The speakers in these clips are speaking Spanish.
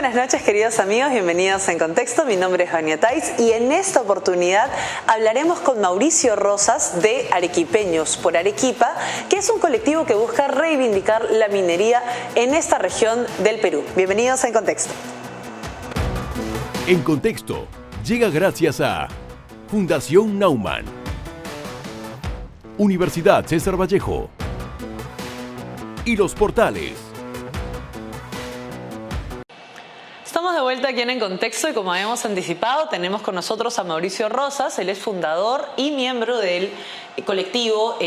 buenas noches, queridos amigos, bienvenidos a En Contexto. Mi nombre es Vania Tais y en esta oportunidad hablaremos con Mauricio Rosas de Arequipeños por Arequipa, que es un colectivo que busca reivindicar la minería en esta región del Perú. Bienvenidos a En Contexto. En Contexto llega gracias a Fundación Naumann, Universidad César Vallejo y Los Portales. Estamos de vuelta aquí en Contexto y como habíamos anticipado tenemos con nosotros a Mauricio Rosas. Él es fundador y miembro del colectivo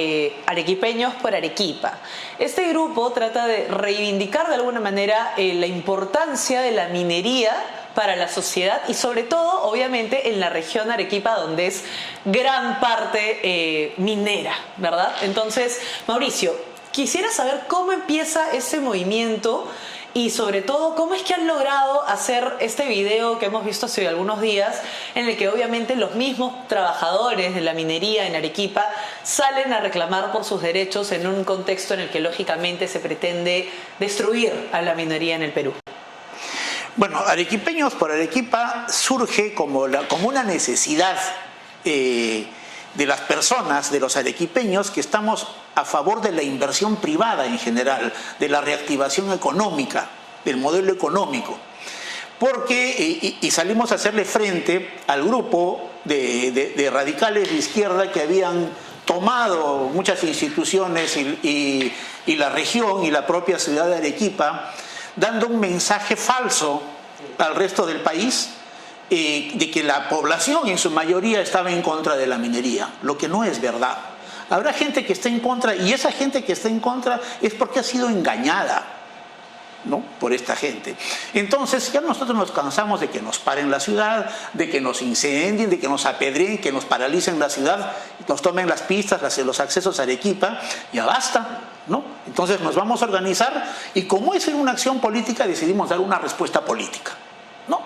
Arequipeños por Arequipa. Este grupo trata de reivindicar de alguna manera la importancia de la minería para la sociedad y sobre todo, obviamente, en la región de Arequipa, donde es gran parte minera, ¿verdad? Entonces, Mauricio, quisiera saber cómo empieza ese movimiento y sobre todo, ¿cómo es que han logrado hacer este video que hemos visto hace algunos días, en el que obviamente los mismos trabajadores de la minería en Arequipa salen a reclamar por sus derechos en un contexto en el que lógicamente se pretende destruir a la minería en el Perú? Bueno, Arequipeños por Arequipa surge como una necesidad de las personas, de los arequipeños, que estamos a favor de la inversión privada en general, de la reactivación económica, del modelo económico. Porque, y salimos a hacerle frente al grupo de radicales de izquierda que habían tomado muchas instituciones y la región y la propia ciudad de Arequipa, dando un mensaje falso al resto del país de que la población en su mayoría estaba en contra de la minería, lo que no es verdad. Habrá gente que está en contra y esa gente que está en contra es porque ha sido engañada, ¿no?, por esta gente. Entonces ya nosotros nos cansamos de que nos paren la ciudad, de que nos incendien, de que nos apedreen, que nos paralicen la ciudad, nos tomen las pistas, los accesos a Arequipa, ya basta, ¿no? Entonces nos vamos a organizar y como es en una acción política decidimos dar una respuesta política, ¿no?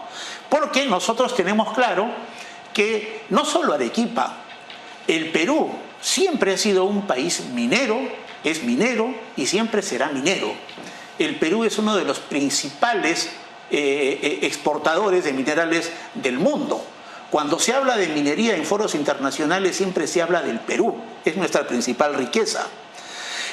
Porque nosotros tenemos claro que no solo Arequipa, el Perú siempre ha sido un país minero, es minero y siempre será minero. El Perú es uno de los principales exportadores de minerales del mundo. Cuando se habla de minería en foros internacionales siempre se habla del Perú, es nuestra principal riqueza.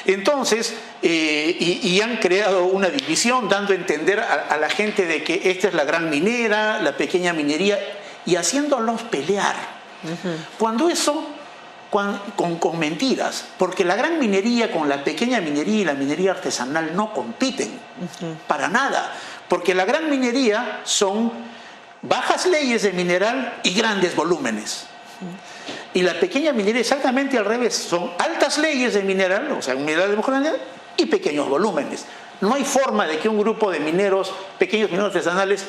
Entonces, y han creado una división dando a entender a la gente de que esta es la gran minera, la pequeña minería, y haciéndolos pelear. Cuando eso, con mentiras, porque la gran minería con la pequeña minería y la minería artesanal no compiten, para nada, porque la gran minería son bajas leyes de mineral y grandes volúmenes. Y la pequeña minería exactamente al revés, son altas leyes de mineral, o sea, un mineral de mejor calidad y pequeños volúmenes. No hay forma de que un grupo de mineros, pequeños mineros artesanales,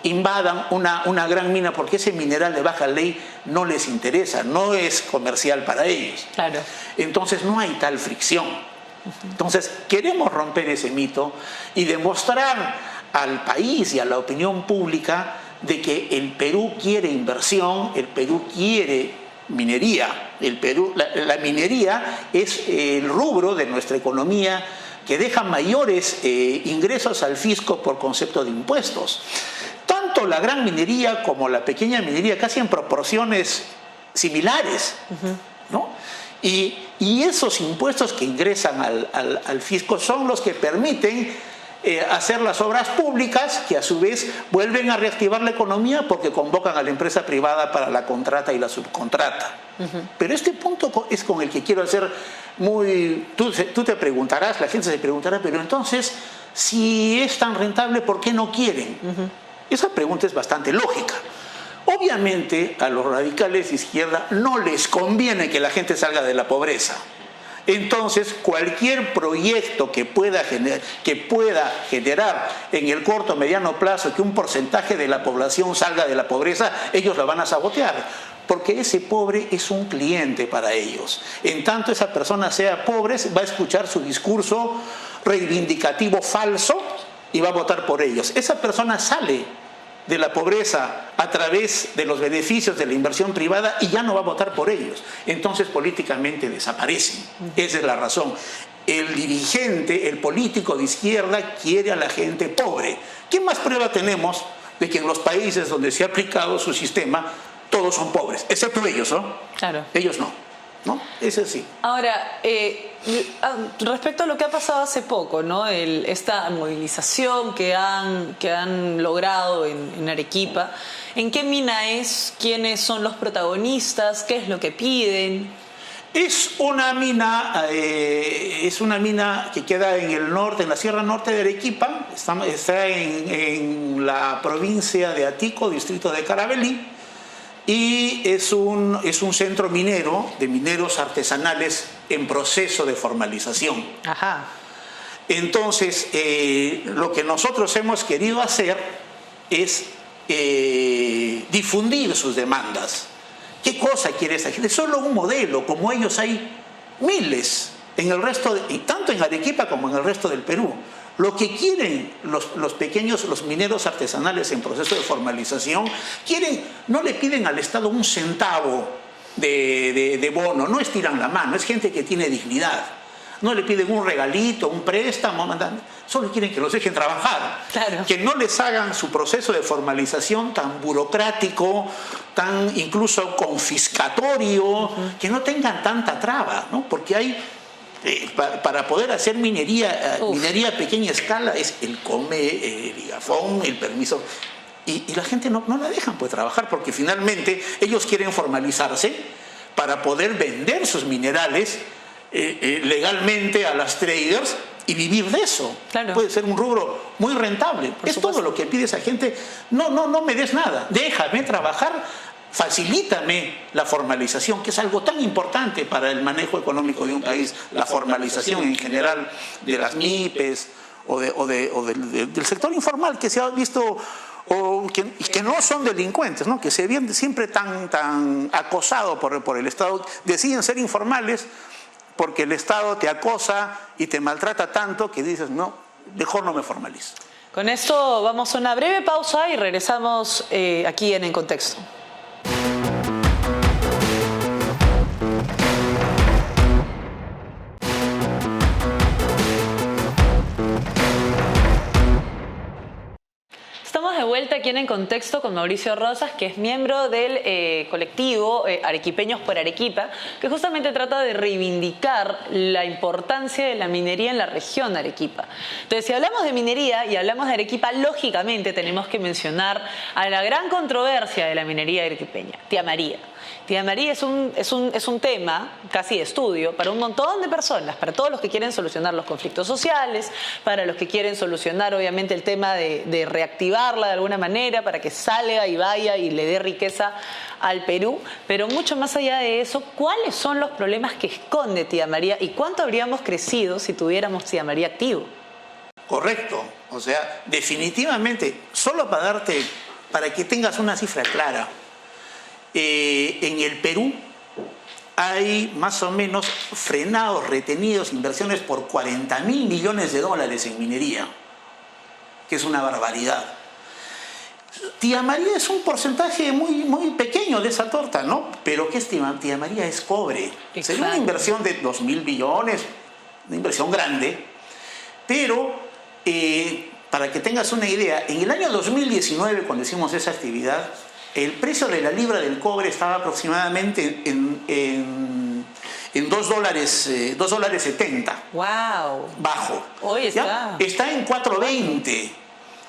invadan una gran mina porque ese mineral de baja ley no les interesa, no es comercial para ellos. Claro. Entonces no hay tal fricción. Entonces queremos romper ese mito y demostrar al país y a la opinión pública de que el Perú quiere inversión, el Perú quiere minería. La minería es el rubro de nuestra economía que deja mayores ingresos al fisco por concepto de impuestos. Tanto la gran minería como la pequeña minería casi en proporciones similares, ¿no? Y esos impuestos que ingresan al fisco son los que permiten hacer las obras públicas que a su vez vuelven a reactivar la economía porque convocan a la empresa privada para la contrata y la subcontrata. Pero este punto es con el que quiero hacer muy... Tú te preguntarás, la gente se preguntará, pero entonces, si es tan rentable, ¿por qué no quieren? Esa pregunta es bastante lógica. Obviamente a los radicales de izquierda no les conviene que la gente salga de la pobreza. Entonces, cualquier proyecto que pueda generar en el corto o mediano plazo que un porcentaje de la población salga de la pobreza, ellos lo van a sabotear, porque ese pobre es un cliente para ellos. En tanto esa persona sea pobre, va a escuchar su discurso reivindicativo falso y va a votar por ellos. Esa persona sale de la pobreza a través de los beneficios de la inversión privada y ya no va a votar por ellos. Entonces políticamente desaparecen. Esa es la razón. el dirigente, el político de izquierda quiere a la gente pobre. ¿Qué más prueba tenemos de que en los países donde se ha aplicado su sistema todos son pobres? Excepto ellos, ¿no? Claro. Ellos no. ¿No? Es así. Ahora, respecto a lo que ha pasado hace poco, ¿no? Esta movilización que han logrado en Arequipa, ¿en qué mina es? ¿Quiénes son los protagonistas? ¿Qué es lo que piden? Es una mina que queda en el norte, en la Sierra Norte de Arequipa, está en la provincia de Atico, distrito de Caravelí, y es un centro minero de mineros artesanales en proceso de formalización. Ajá. Entonces, lo que nosotros hemos querido hacer es difundir sus demandas. ¿Qué cosa quiere esa gente? Solo un modelo, como ellos hay miles, en el resto tanto en Arequipa como en el resto del Perú. Lo que quieren los mineros artesanales en proceso de formalización, no le piden al Estado un centavo de bono, no estiran la mano, es gente que tiene dignidad. No le piden un regalito, un préstamo, solo quieren que los dejen trabajar. Claro. Que no les hagan su proceso de formalización tan burocrático, tan incluso confiscatorio, que no tengan tanta traba, ¿no? Porque hay... para poder hacer minería a pequeña escala es el COME, el IGAFON, el permiso, y la gente no la dejan pues trabajar, porque finalmente ellos quieren formalizarse para poder vender sus minerales legalmente a las traders y vivir de eso. Claro. Puede ser un rubro muy rentable. Es todo lo que pide esa gente. No me des nada, déjame trabajar. Facilítame la formalización, que es algo tan importante para el manejo económico de un país, la formalización en general de las MIPES o del sector informal que se ha visto, que no son delincuentes, ¿no? Que se ven siempre tan acosados por el Estado, deciden ser informales porque el Estado te acosa y te maltrata tanto que dices, no, mejor no me formalizo. Con esto vamos a una breve pausa y regresamos aquí en Contexto. Estamos de vuelta aquí en Contexto con Mauricio Rosas, que es miembro del colectivo Arequipeños por Arequipa, que justamente trata de reivindicar la importancia de la minería en la región de Arequipa. Entonces, si hablamos de minería y hablamos de Arequipa, lógicamente tenemos que mencionar a la gran controversia de la minería arequipeña, Tía María. Tía María es un tema casi de estudio para un montón de personas, para todos los que quieren solucionar los conflictos sociales, para los que quieren solucionar obviamente el tema de reactivarla de alguna manera para que salga y vaya y le dé riqueza al Perú, pero mucho más allá de eso, ¿cuáles son los problemas que esconde Tía María y cuánto habríamos crecido si tuviéramos Tía María activo? Correcto, o sea, definitivamente, solo para que tengas una cifra clara, en el Perú hay más o menos frenados, retenidos, inversiones por 40.000 millones de dólares en minería, que es una barbaridad. Tía María es un porcentaje muy pequeño de esa torta, ¿no? Pero ¿qué es Tía María? Es cobre. Sería una inversión de 2.000 billones, una inversión grande, pero para que tengas una idea, en el año 2019, cuando hicimos esa actividad, el precio de la libra del cobre estaba aproximadamente en $2.70. ¡Wow! Bajo. Hoy está. Está en 4.20.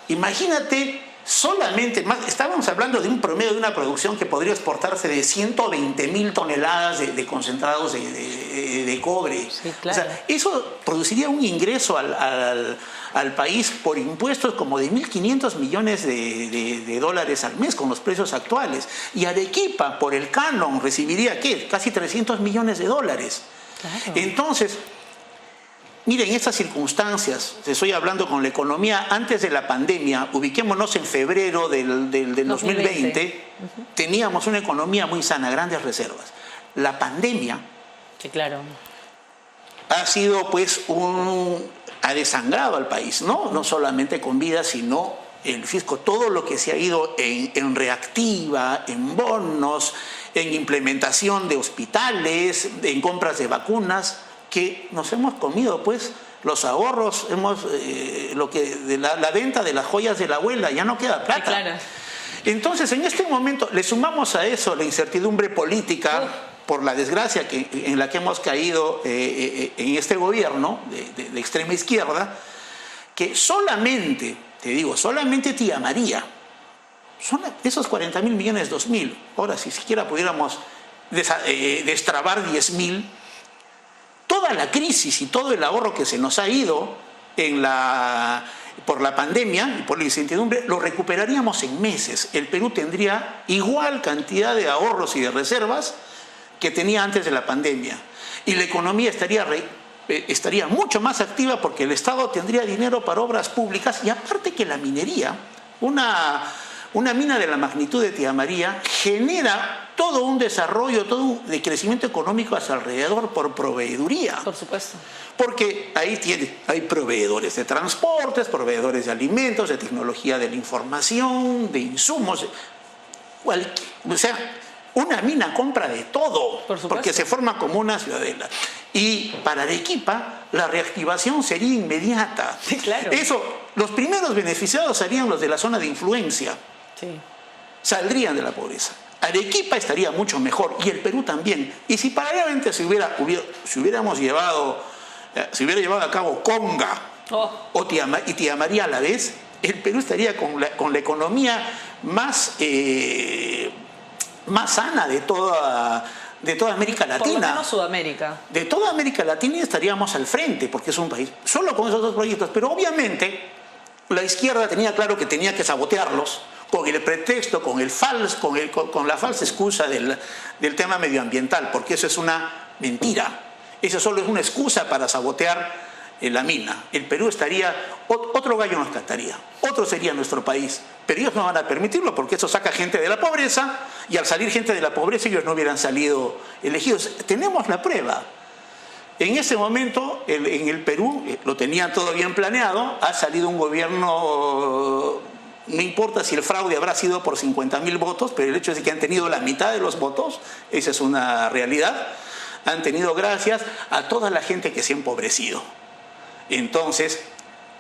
Imagínate, solamente, estábamos hablando de un promedio de una producción que podría exportarse de 120.000 toneladas de concentrados de cobre. Sí, claro. O sea, eso produciría un ingreso al país por impuestos como de 1.500 millones de dólares al mes con los precios actuales. Y Arequipa, por el canon, recibiría, ¿qué? Casi 300 millones de dólares. Claro. Entonces, miren, estas circunstancias, estoy hablando con la economía antes de la pandemia, ubiquémonos en febrero del 2020, teníamos una economía muy sana, grandes reservas. La pandemia sí, claro, ha sido pues ha desangrado al país, ¿no? No solamente con vida, sino el fisco, todo lo que se ha ido en reactiva, en bonos, en implementación de hospitales, en compras de vacunas, que nos hemos comido pues los ahorros, de la venta de las joyas de la abuela, ya no queda plata. Sí, claro. Entonces, en este momento, le sumamos a eso la incertidumbre política por la desgracia en la que hemos caído en este gobierno de extrema izquierda, que solamente, te digo, solamente Tía María, son esos 40.000 millones, 2.000, ahora si siquiera pudiéramos destrabar 10.000, toda la crisis y todo el ahorro que se nos ha ido por la pandemia y por la incertidumbre, lo recuperaríamos en meses. El Perú tendría igual cantidad de ahorros y de reservas que tenía antes de la pandemia. Y la economía estaría mucho más activa porque el Estado tendría dinero para obras públicas y aparte que la minería, una mina de la magnitud de Tía María, genera todo un desarrollo, de crecimiento económico a su alrededor por proveeduría. Por supuesto. Porque ahí hay proveedores de transportes, proveedores de alimentos, de tecnología de la información, de insumos. O sea, una mina compra de todo, porque se forma como una ciudadela. Y para Arequipa, la reactivación sería inmediata. Sí, claro. Los primeros beneficiados serían los de la zona de influencia. Sí. Saldrían de la pobreza. Arequipa estaría mucho mejor y el Perú también. Y si paralelamente se hubiera llevado a cabo Conga y Tía María a la vez, el Perú estaría con la economía más sana de toda América Latina. Por lo menos Sudamérica. De toda América Latina estaríamos al frente, porque es un país solo con esos dos proyectos. Pero obviamente la izquierda tenía claro que tenía que sabotearlos con el pretexto, con la falsa excusa del tema medioambiental, porque eso es una mentira. Eso solo es una excusa para sabotear la mina. El Perú otro gallo nos cantaría, otro sería nuestro país, pero ellos no van a permitirlo porque eso saca gente de la pobreza y al salir gente de la pobreza ellos no hubieran salido elegidos. Tenemos la prueba. En ese momento en el Perú lo tenían todo bien planeado, ha salido un gobierno, no importa si el fraude habrá sido por 50.000 votos, pero el hecho es que han tenido la mitad de los votos, esa es una realidad, han tenido gracias a toda la gente que se ha empobrecido. Entonces,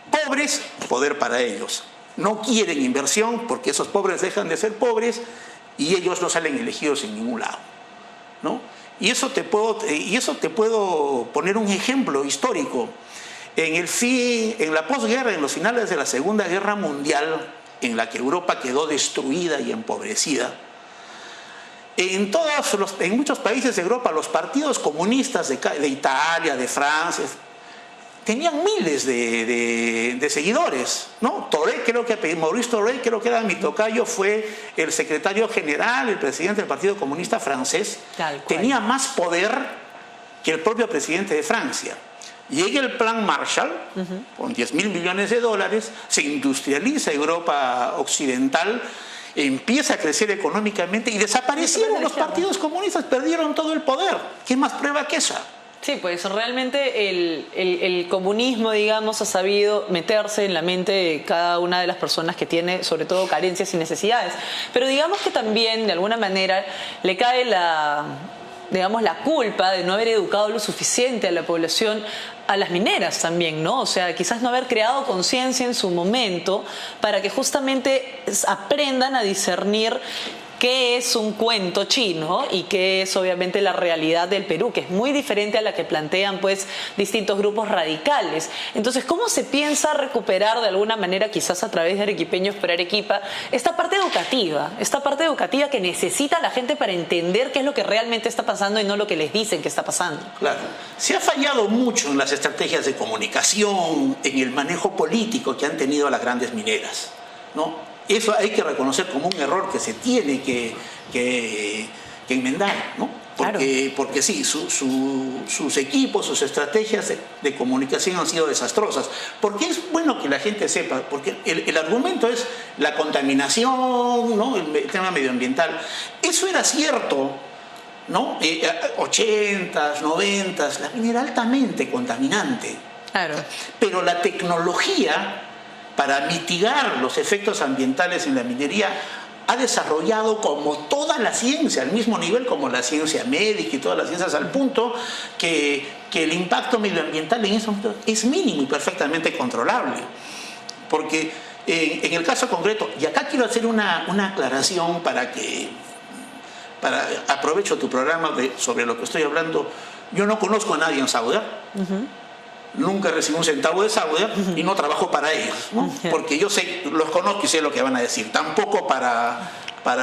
pobres, poder para ellos. No quieren inversión porque esos pobres dejan de ser pobres y ellos no salen elegidos en ningún lado, ¿no? Y eso te puedo poner un ejemplo histórico. En la posguerra, en los finales de la Segunda Guerra Mundial, en la que Europa quedó destruida y empobrecida, en muchos países de Europa, los partidos comunistas de Italia, de Francia, tenían miles de seguidores, ¿no? Maurice Thoré, creo que era mi tocayo, fue el secretario general, el presidente del Partido Comunista francés. Tenía más poder que el propio presidente de Francia. Llega el plan Marshall, con 10.000 millones de dólares, se industrializa Europa occidental, empieza a crecer económicamente y desaparecieron los partidos comunistas, perdieron todo el poder. ¿Qué más prueba que esa? Sí, pues realmente el comunismo, digamos, ha sabido meterse en la mente de cada una de las personas que tiene, sobre todo, carencias y necesidades. Pero digamos que también, de alguna manera, le cae la culpa de no haber educado lo suficiente a la población, a las mineras también, ¿no? O sea, quizás no haber creado conciencia en su momento para que justamente aprendan a discernir qué es un cuento chino y qué es obviamente la realidad del Perú, que es muy diferente a la que plantean pues distintos grupos radicales. Entonces, ¿cómo se piensa recuperar de alguna manera, quizás a través de Arequipeños por Arequipa, esta parte educativa que necesita la gente para entender qué es lo que realmente está pasando y no lo que les dicen que está pasando? Claro. Se ha fallado mucho en las estrategias de comunicación, en el manejo político que han tenido las grandes mineras, ¿no? Eso hay que reconocer como un error que se tiene que enmendar, ¿no? Porque sí, sus equipos, sus estrategias de comunicación han sido desastrosas. Porque es bueno que la gente sepa, porque el argumento es la contaminación, ¿no? El tema medioambiental. Eso era cierto, ¿no? 80s, 90s, la minera altamente contaminante. Claro. Pero la tecnología para mitigar los efectos ambientales en la minería ha desarrollado como toda la ciencia, al mismo nivel como la ciencia médica y todas las ciencias, al punto que el impacto medioambiental en eso es mínimo y perfectamente controlable. Porque en el caso concreto, y acá quiero hacer una aclaración aprovecho tu programa sobre lo que estoy hablando. Yo no conozco a nadie en Saudia. Nunca recibí un centavo de Saudia y no trabajo para ellos, ¿no? Porque yo los conozco y sé lo que van a decir. Tampoco para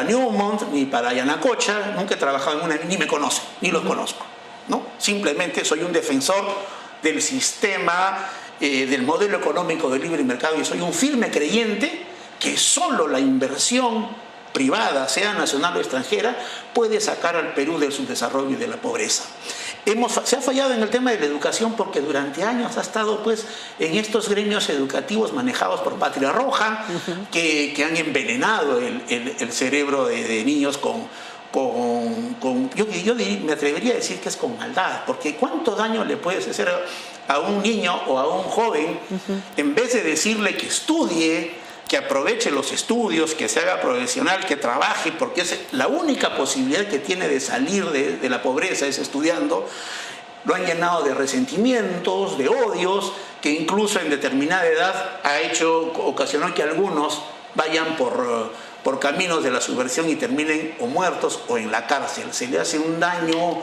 Newmont ni para Yanacocha, nunca he trabajado en una, ni me conocen, ni los conozco, ¿no? Simplemente soy un defensor del sistema, del modelo económico del libre mercado, y soy un firme creyente que solo la inversión privada, sea nacional o extranjera, puede sacar al Perú del subdesarrollo y de la pobreza. Se ha fallado en el tema de la educación porque durante años ha estado pues en estos gremios educativos manejados por Patria Roja, que han envenenado el cerebro de niños yo me atrevería a decir que es con maldad, porque ¿cuánto daño le puedes hacer a un niño o a un joven en vez de decirle que estudie, que aproveche los estudios, que se haga profesional, que trabaje, porque es la única posibilidad que tiene de salir de la pobreza, es estudiando? Lo han llenado de resentimientos, de odios, que incluso en determinada edad ocasionó que algunos vayan por caminos de la subversión y terminen o muertos o en la cárcel. Se le hace un daño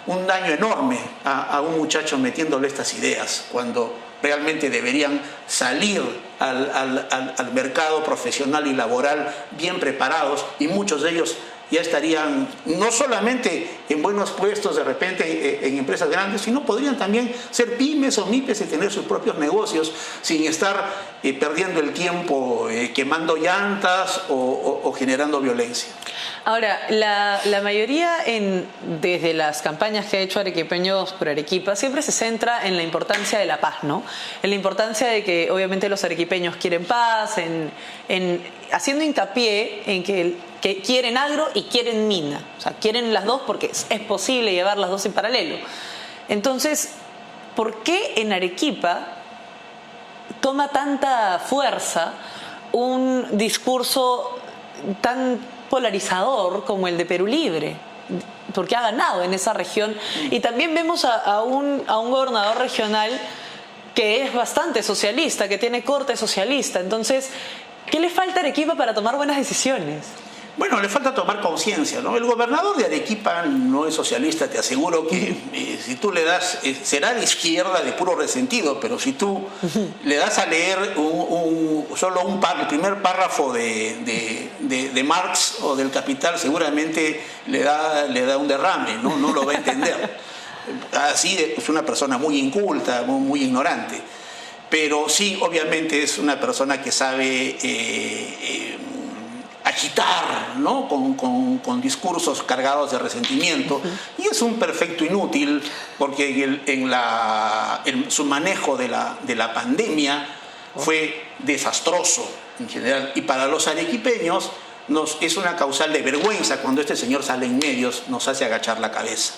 enorme a un muchacho metiéndole estas ideas, cuando realmente deberían salir al mercado profesional y laboral bien preparados, y muchos de ellos ya estarían no solamente en buenos puestos de repente en empresas grandes, sino podrían también ser pymes o mipes y tener sus propios negocios sin estar perdiendo el tiempo quemando llantas o generando violencia. Ahora, la mayoría desde las campañas que ha hecho Arequipeños por Arequipa siempre se centra en la importancia de la paz, ¿no? En la importancia de que obviamente los arequipeños quieren paz, haciendo hincapié en que quieren agro y quieren mina. O sea, quieren las dos porque es posible llevar las dos en paralelo. Entonces, ¿por qué en Arequipa toma tanta fuerza un discurso tan polarizador como el de Perú Libre? Porque ha ganado en esa región. Y también vemos a un gobernador regional que es bastante socialista, que tiene corte socialista. Entonces, ¿qué le falta a Arequipa para tomar buenas decisiones? Bueno, le falta tomar conciencia, ¿no? El gobernador de Arequipa no es socialista, te aseguro que si tú le das, será de izquierda de puro resentido, pero si tú le das a leer el primer párrafo de Marx o del Capital, seguramente le da un derrame, ¿no? No lo va a entender. Así es una persona muy inculta, muy ignorante. Pero sí, obviamente es una persona que sabe agitar, ¿no? con discursos cargados de resentimiento, y es un perfecto inútil, porque en su manejo de la pandemia fue desastroso en general, y para los arequipeños es una causal de vergüenza cuando este señor sale en medios, nos hace agachar la cabeza.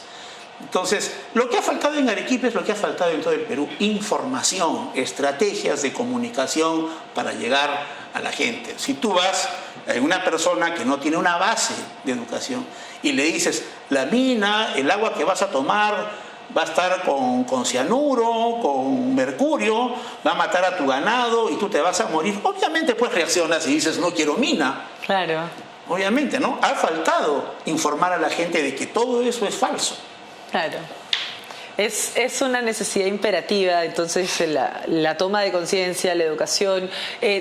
Entonces, lo que ha faltado en Arequipa es lo que ha faltado en todo el Perú: información, estrategias de comunicación para llegar a la gente. Si tú vas a una persona que no tiene una base de educación y le dices, la mina, el agua que vas a tomar va a estar con cianuro, con mercurio, va a matar a tu ganado y tú te vas a morir, obviamente pues reaccionas y dices, no quiero mina. Claro. Obviamente, ¿no? Ha faltado informar a la gente de que todo eso es falso. Claro. Es una necesidad imperativa, entonces, la toma de conciencia, la educación.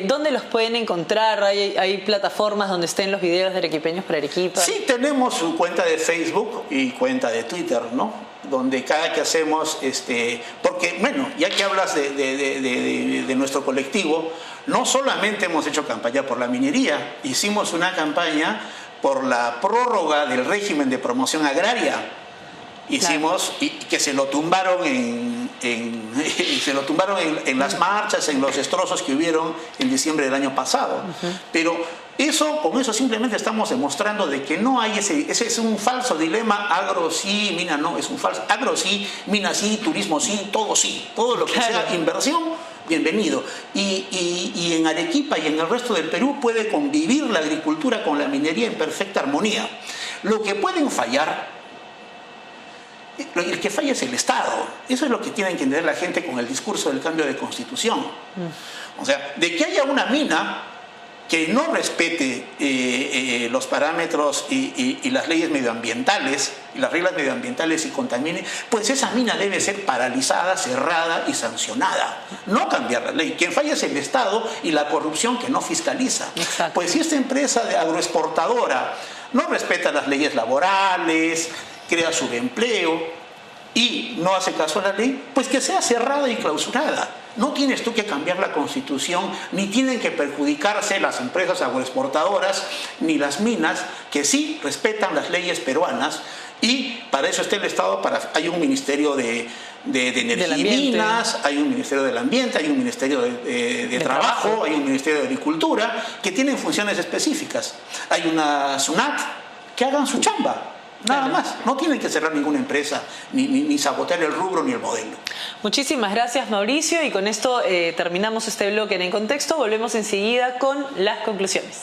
¿Dónde los pueden encontrar? ¿Hay plataformas donde estén los videos de Arequipeños por Arequipa? Sí, tenemos su cuenta de Facebook y cuenta de Twitter, ¿no? Donde cada que hacemos, porque, bueno, ya que hablas de nuestro colectivo, no solamente hemos hecho campaña por la minería, hicimos una campaña por la prórroga del régimen de promoción agraria. Hicimos, y que se lo tumbaron en las marchas, en los destrozos que hubieron en diciembre del año pasado. Pero con eso simplemente estamos demostrando de que no hay ese es un falso dilema: agro sí, mina no. Es un falso agro sí, mina sí, turismo sí, todo lo que sea inversión bienvenido. Y en Arequipa y en el resto del Perú puede convivir la agricultura con la minería en perfecta armonía. Lo que pueden fallar, el que falla es el Estado. Eso es lo que tienen que entender la gente con el discurso del cambio de constitución. O sea, de que haya una mina que no respete los parámetros y las leyes medioambientales y las reglas medioambientales y contamine, pues esa mina debe ser paralizada, cerrada y sancionada. No cambiar la ley. Quien falla es el Estado y la corrupción que no fiscaliza. Exacto. Pues si esta empresa de agroexportadora no respeta las leyes laborales, crea subempleo y no hace caso a la ley, pues que sea cerrada y clausurada. No tienes tú que cambiar la Constitución, ni tienen que perjudicarse las empresas agroexportadoras, ni las minas, que sí respetan las leyes peruanas, y para eso está el Estado, hay un Ministerio de Energía y Minas, hay un Ministerio del Ambiente, hay un Ministerio de Trabajo, hay un Ministerio de Agricultura, que tienen funciones específicas. Hay una SUNAT, que hagan su chamba. Nada más, no tienen que cerrar ninguna empresa, ni sabotear el rubro ni el modelo. Muchísimas gracias, Mauricio, y con esto terminamos este bloque en Contexto. Volvemos enseguida con las conclusiones.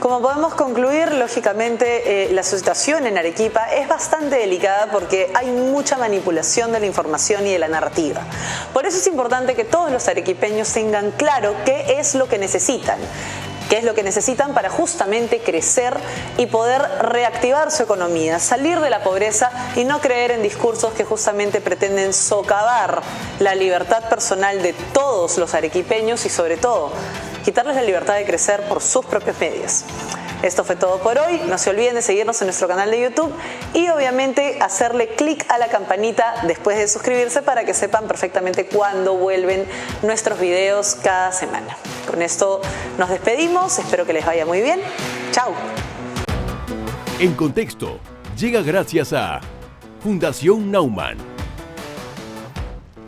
Como podemos concluir, lógicamente la situación en Arequipa es bastante delicada porque hay mucha manipulación de la información y de la narrativa. Por eso es importante que todos los arequipeños tengan claro qué es lo que necesitan. Qué es lo que necesitan para justamente crecer y poder reactivar su economía, salir de la pobreza y no creer en discursos que justamente pretenden socavar la libertad personal de todos los arequipeños y sobre todo quitarles la libertad de crecer por sus propios medios. Esto fue todo por hoy. No se olviden de seguirnos en nuestro canal de YouTube y obviamente hacerle clic a la campanita después de suscribirse para que sepan perfectamente cuándo vuelven nuestros videos cada semana. Con esto nos despedimos. Espero que les vaya muy bien. Chao. En Contexto llega gracias a Fundación Naumann,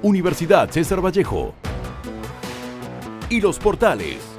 Universidad César Vallejo y Los Portales.